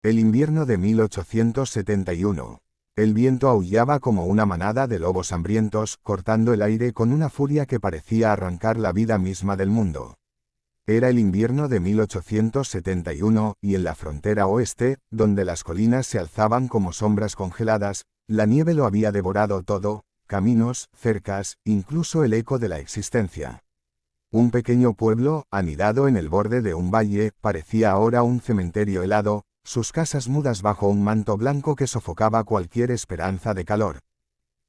El invierno de 1871. El viento aullaba como una manada de lobos hambrientos, cortando el aire con una furia que parecía arrancar la vida misma del mundo. Era el invierno de 1871, y en la frontera oeste, donde las colinas se alzaban como sombras congeladas, la nieve lo había devorado todo, caminos, cercas, incluso el eco de la existencia. Un pequeño pueblo, anidado en el borde de un valle, parecía ahora un cementerio helado, sus casas mudas bajo un manto blanco que sofocaba cualquier esperanza de calor.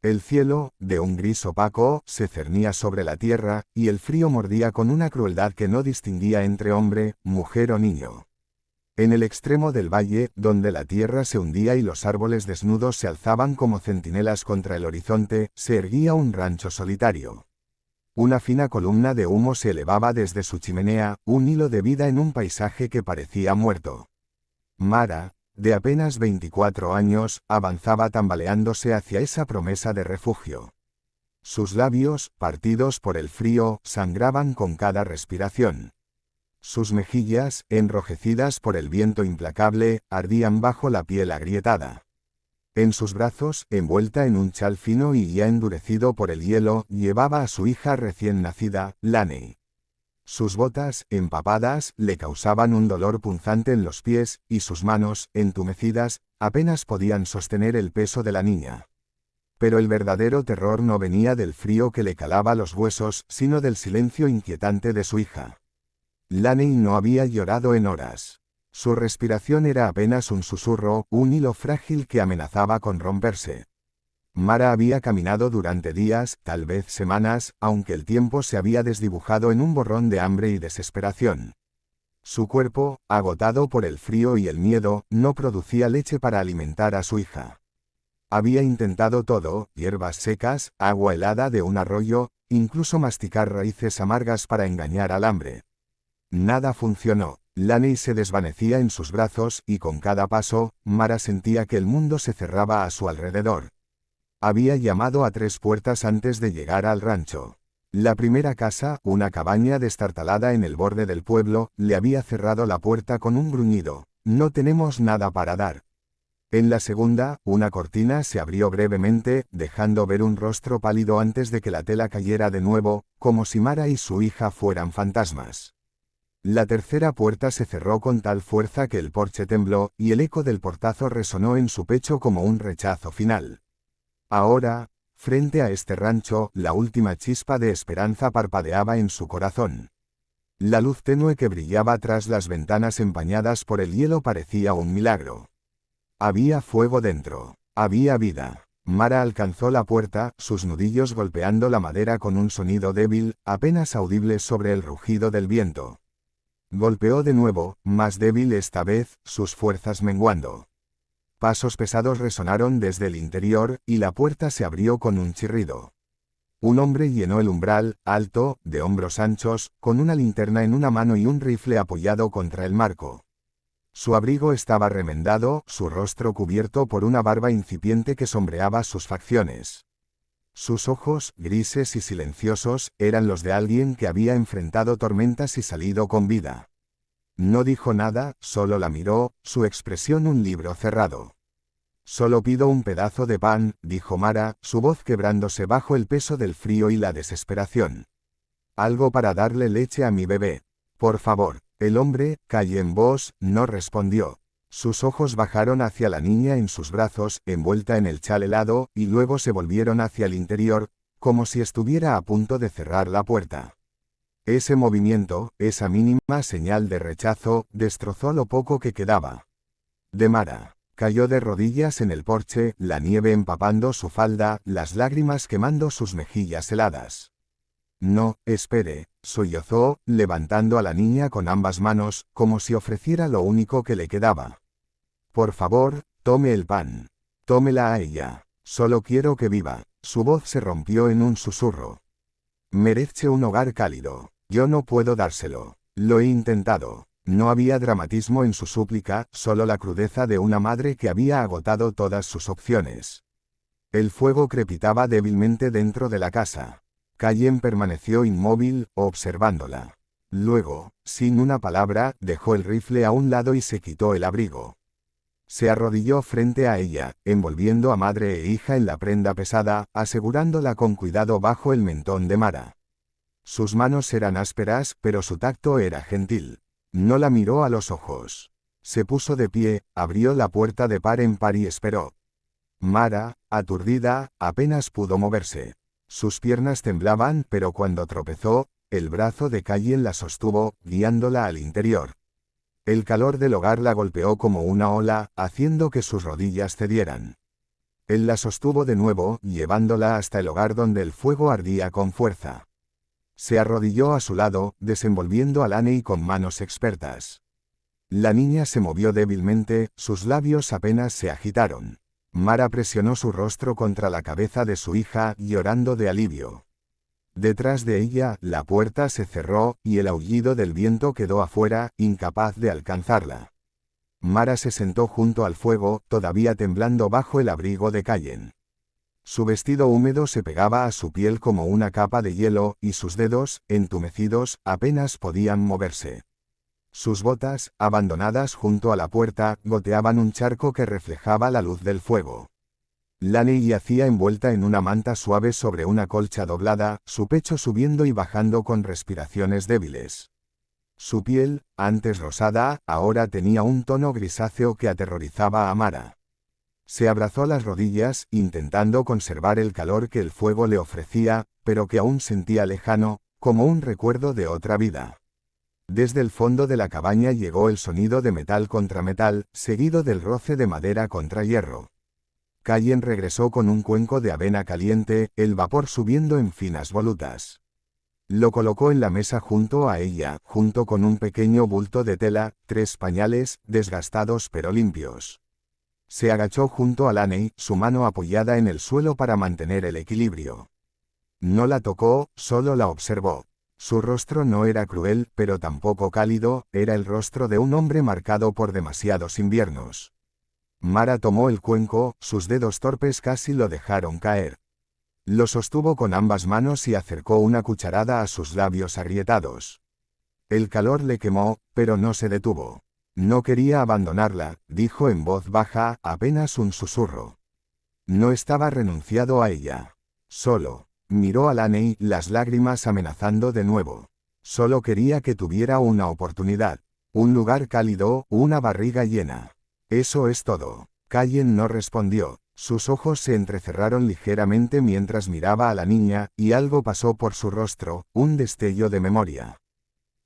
El cielo, de un gris opaco, se cernía sobre la tierra, y el frío mordía con una crueldad que no distinguía entre hombre, mujer o niño. En el extremo del valle, donde la tierra se hundía y los árboles desnudos se alzaban como centinelas contra el horizonte, se erguía un rancho solitario. Una fina columna de humo se elevaba desde su chimenea, un hilo de vida en un paisaje que parecía muerto. Mara, de apenas 24 años, avanzaba tambaleándose hacia esa promesa de refugio. Sus labios, partidos por el frío, sangraban con cada respiración. Sus mejillas, enrojecidas por el viento implacable, ardían bajo la piel agrietada. En sus brazos, envuelta en un chal fino y ya endurecido por el hielo, llevaba a su hija recién nacida, Laney. Sus botas, empapadas, le causaban un dolor punzante en los pies, y sus manos, entumecidas, apenas podían sostener el peso de la niña. Pero el verdadero terror no venía del frío que le calaba los huesos, sino del silencio inquietante de su hija. Laney no había llorado en horas. Su respiración era apenas un susurro, un hilo frágil que amenazaba con romperse. Mara había caminado durante días, tal vez semanas, aunque el tiempo se había desdibujado en un borrón de hambre y desesperación. Su cuerpo, agotado por el frío y el miedo, no producía leche para alimentar a su hija. Había intentado todo, hierbas secas, agua helada de un arroyo, incluso masticar raíces amargas para engañar al hambre. Nada funcionó. Laney se desvanecía en sus brazos, y con cada paso, Mara sentía que el mundo se cerraba a su alrededor. Había llamado a 3 puertas antes de llegar al rancho. La primera casa, una cabaña destartalada en el borde del pueblo, le había cerrado la puerta con un gruñido: «No tenemos nada para dar». En la segunda, una cortina se abrió brevemente, dejando ver un rostro pálido antes de que la tela cayera de nuevo, como si Mara y su hija fueran fantasmas. La tercera puerta se cerró con tal fuerza que el porche tembló, y el eco del portazo resonó en su pecho como un rechazo final. Ahora, frente a este rancho, la última chispa de esperanza parpadeaba en su corazón. La luz tenue que brillaba tras las ventanas empañadas por el hielo parecía un milagro. Había fuego dentro. Había vida. Mara alcanzó la puerta, sus nudillos golpeando la madera con un sonido débil, apenas audible sobre el rugido del viento. Golpeó de nuevo, más débil esta vez, sus fuerzas menguando. Pasos pesados resonaron desde el interior, y la puerta se abrió con un chirrido. Un hombre llenó el umbral, alto, de hombros anchos, con una linterna en una mano y un rifle apoyado contra el marco. Su abrigo estaba remendado, su rostro cubierto por una barba incipiente que sombreaba sus facciones. Sus ojos, grises y silenciosos, eran los de alguien que había enfrentado tormentas y salido con vida. No dijo nada, solo la miró, su expresión un libro cerrado. «Solo pido un pedazo de pan», dijo Mara, su voz quebrándose bajo el peso del frío y la desesperación. «Algo para darle leche a mi bebé. Por favor». El hombre, calle en voz, no respondió. Sus ojos bajaron hacia la niña en sus brazos, envuelta en el chal helado, y luego se volvieron hacia el interior, como si estuviera a punto de cerrar la puerta. Ese movimiento, esa mínima señal de rechazo, destrozó lo poco que quedaba de Mara. Cayó de rodillas en el porche, la nieve empapando su falda, las lágrimas quemando sus mejillas heladas. «No, espere», sollozó, levantando a la niña con ambas manos, como si ofreciera lo único que le quedaba. «Por favor, tome el pan. Tómela a ella. Solo quiero que viva». Su voz se rompió en un susurro. «Merece un hogar cálido. Yo no puedo dárselo. Lo he intentado». No había dramatismo en su súplica, solo la crudeza de una madre que había agotado todas sus opciones. El fuego crepitaba débilmente dentro de la casa. Callen permaneció inmóvil, observándola. Luego, sin una palabra, dejó el rifle a un lado y se quitó el abrigo. Se arrodilló frente a ella, envolviendo a madre e hija en la prenda pesada, asegurándola con cuidado bajo el mentón de Mara. Sus manos eran ásperas, pero su tacto era gentil. No la miró a los ojos. Se puso de pie, abrió la puerta de par en par y esperó. Mara, aturdida, apenas pudo moverse. Sus piernas temblaban, pero cuando tropezó, el brazo de Callen la sostuvo, guiándola al interior. El calor del hogar la golpeó como una ola, haciendo que sus rodillas cedieran. Él la sostuvo de nuevo, llevándola hasta el hogar donde el fuego ardía con fuerza. Se arrodilló a su lado, desenvolviendo a Laney con manos expertas. La niña se movió débilmente, sus labios apenas se agitaron. Mara presionó su rostro contra la cabeza de su hija, llorando de alivio. Detrás de ella, la puerta se cerró, y el aullido del viento quedó afuera, incapaz de alcanzarla. Mara se sentó junto al fuego, todavía temblando bajo el abrigo de Callen. Su vestido húmedo se pegaba a su piel como una capa de hielo, y sus dedos, entumecidos, apenas podían moverse. Sus botas, abandonadas junto a la puerta, goteaban un charco que reflejaba la luz del fuego. Laney yacía envuelta en una manta suave sobre una colcha doblada, su pecho subiendo y bajando con respiraciones débiles. Su piel, antes rosada, ahora tenía un tono grisáceo que aterrorizaba a Mara. Se abrazó las rodillas, intentando conservar el calor que el fuego le ofrecía, pero que aún sentía lejano, como un recuerdo de otra vida. Desde el fondo de la cabaña llegó el sonido de metal contra metal, seguido del roce de madera contra hierro. Callen regresó con un cuenco de avena caliente, el vapor subiendo en finas volutas. Lo colocó en la mesa junto a ella, junto con un pequeño bulto de tela, 3 pañales, desgastados pero limpios. Se agachó junto a Laney, su mano apoyada en el suelo para mantener el equilibrio. No la tocó, solo la observó. Su rostro no era cruel, pero tampoco cálido, era el rostro de un hombre marcado por demasiados inviernos. Mara tomó el cuenco, sus dedos torpes casi lo dejaron caer. Lo sostuvo con ambas manos y acercó una cucharada a sus labios agrietados. El calor le quemó, pero no se detuvo. No quería abandonarla, dijo en voz baja, apenas un susurro. No estaba renunciado a ella. Solo. Miró a Laney, las lágrimas amenazando de nuevo. Solo quería que tuviera una oportunidad. Un lugar cálido, una barriga llena. Eso es todo. Callen no respondió. Sus ojos se entrecerraron ligeramente mientras miraba a la niña, y algo pasó por su rostro, un destello de memoria.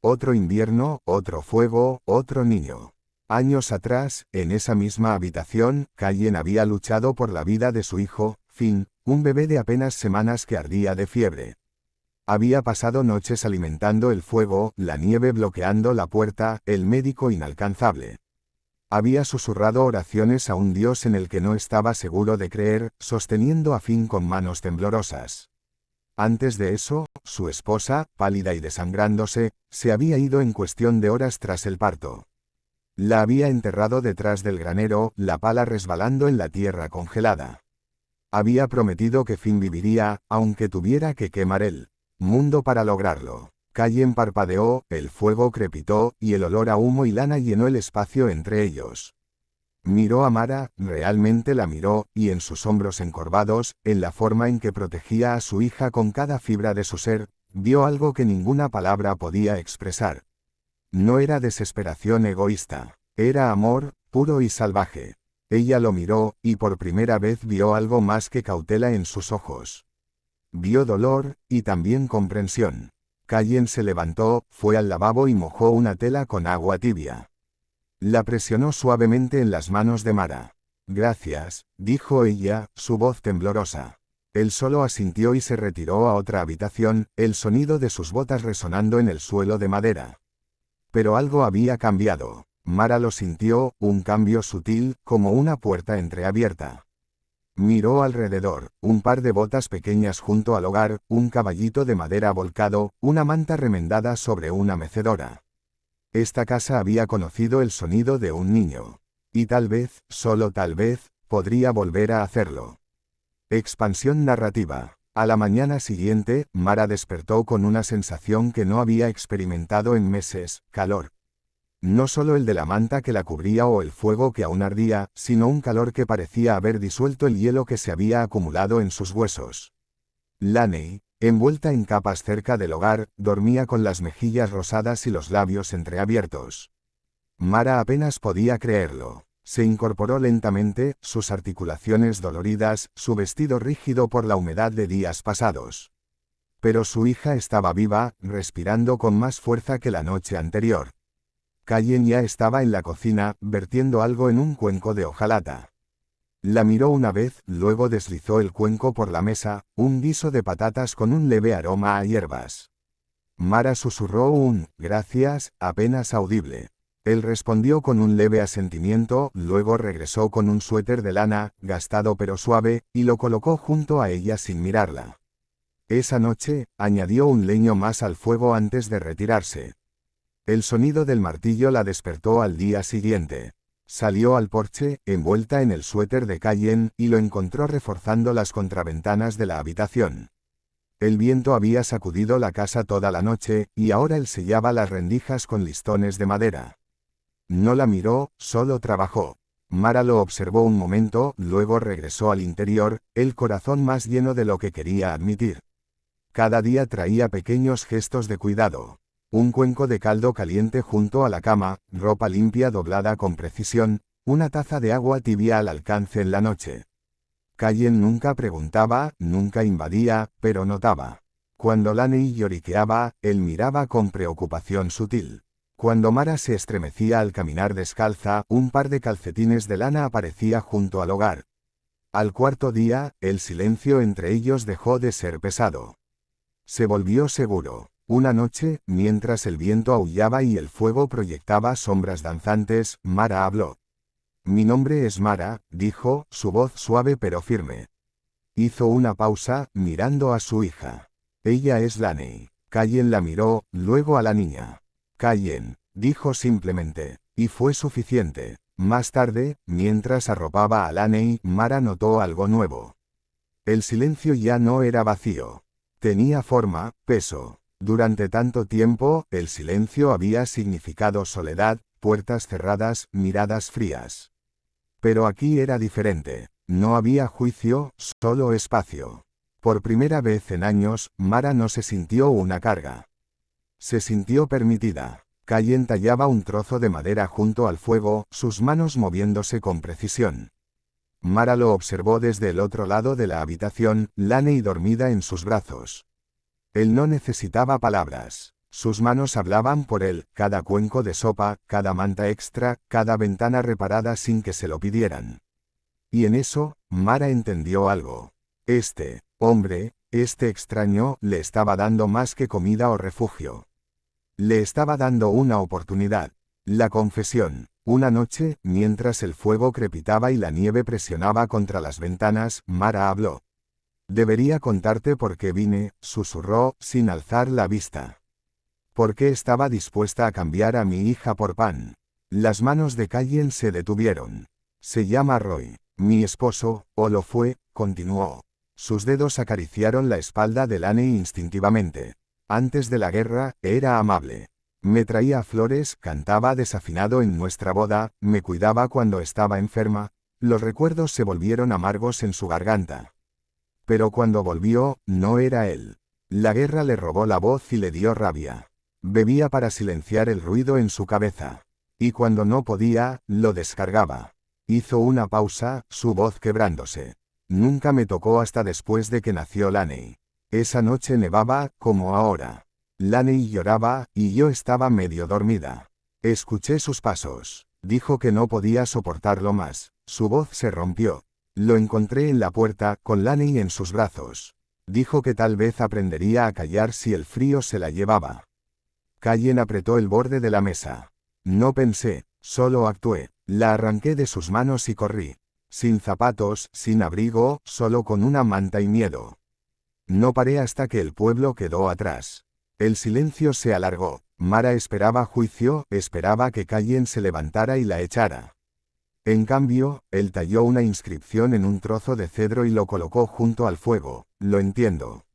Otro invierno, otro fuego, otro niño. Años atrás, en esa misma habitación, Callen había luchado por la vida de su hijo, Finn, un bebé de apenas semanas que ardía de fiebre. Había pasado noches alimentando el fuego, la nieve bloqueando la puerta, el médico inalcanzable. Había susurrado oraciones a un Dios en el que no estaba seguro de creer, sosteniendo a Finn con manos temblorosas. Antes de eso, su esposa, pálida y desangrándose, se había ido en cuestión de horas tras el parto. La había enterrado detrás del granero, la pala resbalando en la tierra congelada. Había prometido que Finn viviría, aunque tuviera que quemar el mundo para lograrlo. Callen parpadeó, el fuego crepitó, y el olor a humo y lana llenó el espacio entre ellos. Miró a Mara, realmente la miró, y en sus hombros encorvados, en la forma en que protegía a su hija con cada fibra de su ser, vio algo que ninguna palabra podía expresar. No era desesperación egoísta, era amor, puro y salvaje. Ella lo miró, y por primera vez vio algo más que cautela en sus ojos. Vio dolor, y también comprensión. Callen se levantó, fue al lavabo y mojó una tela con agua tibia. La presionó suavemente en las manos de Mara. Gracias, dijo ella, su voz temblorosa. Él solo asintió y se retiró a otra habitación, el sonido de sus botas resonando en el suelo de madera. Pero algo había cambiado. Mara lo sintió, un cambio sutil, como una puerta entreabierta. Miró alrededor, un par de botas pequeñas junto al hogar, un caballito de madera volcado, una manta remendada sobre una mecedora. Esta casa había conocido el sonido de un niño. Y tal vez, solo tal vez, podría volver a hacerlo. Expansión narrativa. A la mañana siguiente, Mara despertó con una sensación que no había experimentado en meses, calor. No solo el de la manta que la cubría o el fuego que aún ardía, sino un calor que parecía haber disuelto el hielo que se había acumulado en sus huesos. Laney, envuelta en capas cerca del hogar, dormía con las mejillas rosadas y los labios entreabiertos. Mara apenas podía creerlo. Se incorporó lentamente, sus articulaciones doloridas, su vestido rígido por la humedad de días pasados. Pero su hija estaba viva, respirando con más fuerza que la noche anterior. Callen ya estaba en la cocina, vertiendo algo en un cuenco de hojalata. La miró una vez, luego deslizó el cuenco por la mesa, un guiso de patatas con un leve aroma a hierbas. Mara susurró un «gracias», apenas audible. Él respondió con un leve asentimiento, luego regresó con un suéter de lana, gastado pero suave, y lo colocó junto a ella sin mirarla. Esa noche, añadió un leño más al fuego antes de retirarse. El sonido del martillo la despertó al día siguiente. Salió al porche, envuelta en el suéter de Callen, y lo encontró reforzando las contraventanas de la habitación. El viento había sacudido la casa toda la noche, y ahora él sellaba las rendijas con listones de madera. No la miró, solo trabajó. Mara lo observó un momento, luego regresó al interior, el corazón más lleno de lo que quería admitir. Cada día traía pequeños gestos de cuidado. Un cuenco de caldo caliente junto a la cama, ropa limpia doblada con precisión, una taza de agua tibia al alcance en la noche. Callen nunca preguntaba, nunca invadía, pero notaba. Cuando Laney lloriqueaba, él miraba con preocupación sutil. Cuando Mara se estremecía al caminar descalza, un par de calcetines de lana aparecía junto al hogar. Al cuarto día, el silencio entre ellos dejó de ser pesado. Se volvió seguro. Una noche, mientras el viento aullaba y el fuego proyectaba sombras danzantes, Mara habló. «Mi nombre es Mara», dijo, su voz suave pero firme. Hizo una pausa, mirando a su hija. «Ella es Laney». Callen la miró, luego a la niña. «Callen», dijo simplemente, y fue suficiente. Más tarde, mientras arropaba a Laney, Mara notó algo nuevo. El silencio ya no era vacío. Tenía forma, peso. Durante tanto tiempo, el silencio había significado soledad, puertas cerradas, miradas frías. Pero aquí era diferente. No había juicio, solo espacio. Por primera vez en años, Mara no se sintió una carga. Se sintió permitida. Callen tallaba un trozo de madera junto al fuego, sus manos moviéndose con precisión. Mara lo observó desde el otro lado de la habitación, Laney dormida en sus brazos. Él no necesitaba palabras. Sus manos hablaban por él, cada cuenco de sopa, cada manta extra, cada ventana reparada sin que se lo pidieran. Y en eso, Mara entendió algo. Este hombre, este extraño, le estaba dando más que comida o refugio. Le estaba dando una oportunidad. La confesión. Una noche, mientras el fuego crepitaba y la nieve presionaba contra las ventanas, Mara habló. «Debería contarte por qué vine», susurró, sin alzar la vista. «¿Por qué estaba dispuesta a cambiar a mi hija por pan?» Las manos de Callen se detuvieron. «Se llama Roy. Mi esposo, o lo fue», continuó. Sus dedos acariciaron la espalda de Laney instintivamente. «Antes de la guerra, era amable. Me traía flores, cantaba desafinado en nuestra boda, me cuidaba cuando estaba enferma». Los recuerdos se volvieron amargos en su garganta. Pero cuando volvió, no era él. La guerra le robó la voz y le dio rabia. Bebía para silenciar el ruido en su cabeza. Y cuando no podía, lo descargaba. Hizo una pausa, su voz quebrándose. «Nunca me tocó hasta después de que nació Laney. Esa noche nevaba, como ahora. Laney lloraba, y yo estaba medio dormida. Escuché sus pasos. Dijo que no podía soportarlo más. Su voz se rompió. Lo encontré en la puerta, con Laney en sus brazos. Dijo que tal vez aprendería a callar si el frío se la llevaba». Callen apretó el borde de la mesa. «No pensé, solo actué. La arranqué de sus manos y corrí. Sin zapatos, sin abrigo, solo con una manta y miedo. No paré hasta que el pueblo quedó atrás». El silencio se alargó. Mara esperaba juicio, esperaba que Callen se levantara y la echara. En cambio, él talló una inscripción en un trozo de cedro y lo colocó junto al fuego. «Lo entiendo».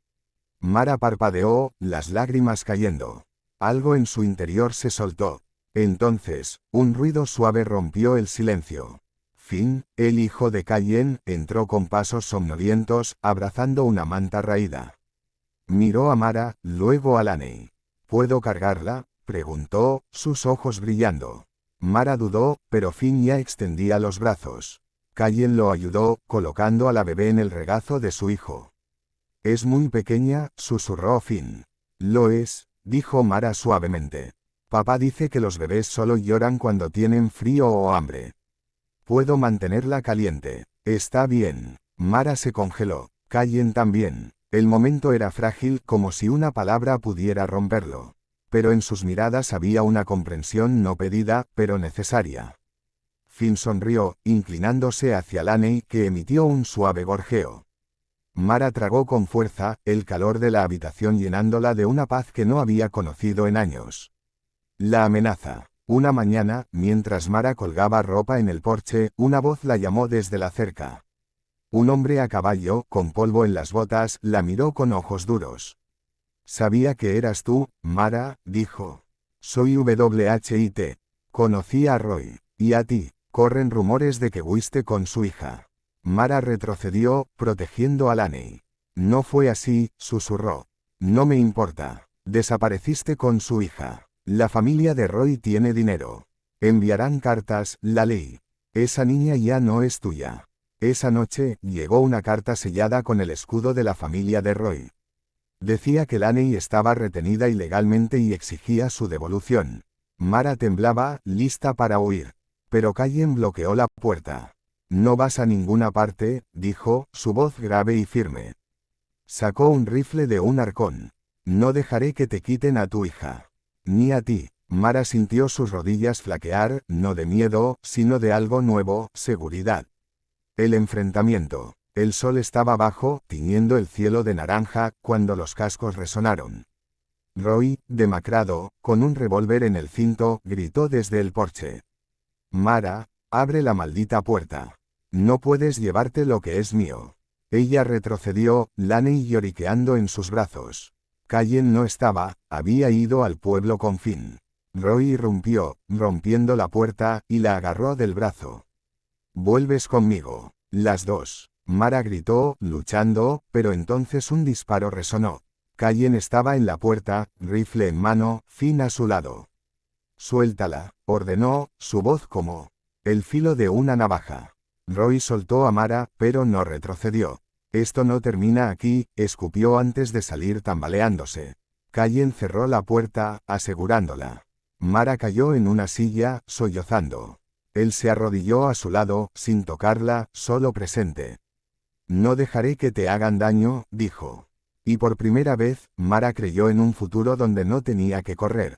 Mara parpadeó, las lágrimas cayendo. Algo en su interior se soltó. Entonces, un ruido suave rompió el silencio. Finn, el hijo de Cayen, entró con pasos somnolientos, abrazando una manta raída. Miró a Mara, luego a Laney. ¿Puedo cargarla?, preguntó, sus ojos brillando. Mara dudó, pero Finn ya extendía los brazos. Cayen lo ayudó, colocando a la bebé en el regazo de su hijo. «Es muy pequeña», susurró Finn. «Lo es», dijo Mara suavemente. «Papá dice que los bebés solo lloran cuando tienen frío o hambre. Puedo mantenerla caliente». «Está bien». Mara se congeló. Cayen también. El momento era frágil, como si una palabra pudiera romperlo. Pero en sus miradas había una comprensión no pedida, pero necesaria. Finn sonrió, inclinándose hacia Laney, que emitió un suave gorjeo. Mara tragó con fuerza, el calor de la habitación llenándola de una paz que no había conocido en años. La amenaza. Una mañana, mientras Mara colgaba ropa en el porche, una voz la llamó desde la cerca. Un hombre a caballo, con polvo en las botas, la miró con ojos duros. «Sabía que eras tú, Mara», dijo. «Soy WHIT. Conocí a Roy. Y a ti. Corren rumores de que fuiste con su hija». Mara retrocedió, protegiendo a Laney. «No fue así», susurró. «No me importa. Desapareciste con su hija. La familia de Roy tiene dinero. Enviarán cartas, la ley. Esa niña ya no es tuya». Esa noche, llegó una carta sellada con el escudo de la familia de Roy. Decía que Laney estaba retenida ilegalmente y exigía su devolución. Mara temblaba, lista para huir. Pero Cayen bloqueó la puerta. «No vas a ninguna parte», dijo, su voz grave y firme. Sacó un rifle de un arcón. «No dejaré que te quiten a tu hija. Ni a ti». Mara sintió sus rodillas flaquear, no de miedo, sino de algo nuevo, seguridad. El enfrentamiento. El sol estaba bajo, tiñendo el cielo de naranja, cuando los cascos resonaron. Roy, demacrado, con un revólver en el cinto, gritó desde el porche. «Mara, abre la maldita puerta. No puedes llevarte lo que es mío». Ella retrocedió, Laney lloriqueando en sus brazos. Cayen no estaba, había ido al pueblo con Finn. Roy irrumpió, rompiendo la puerta, y la agarró del brazo. «Vuelves conmigo». Las dos. Mara gritó, luchando, pero entonces un disparo resonó. Cayen estaba en la puerta, rifle en mano, Finn a su lado. «Suéltala», ordenó, su voz como el filo de una navaja. Roy soltó a Mara, pero no retrocedió. «Esto no termina aquí», escupió antes de salir tambaleándose. Cayen cerró la puerta, asegurándola. Mara cayó en una silla, sollozando. Él se arrodilló a su lado, sin tocarla, solo presente. «No dejaré que te hagan daño», dijo. Y por primera vez, Mara creyó en un futuro donde no tenía que correr.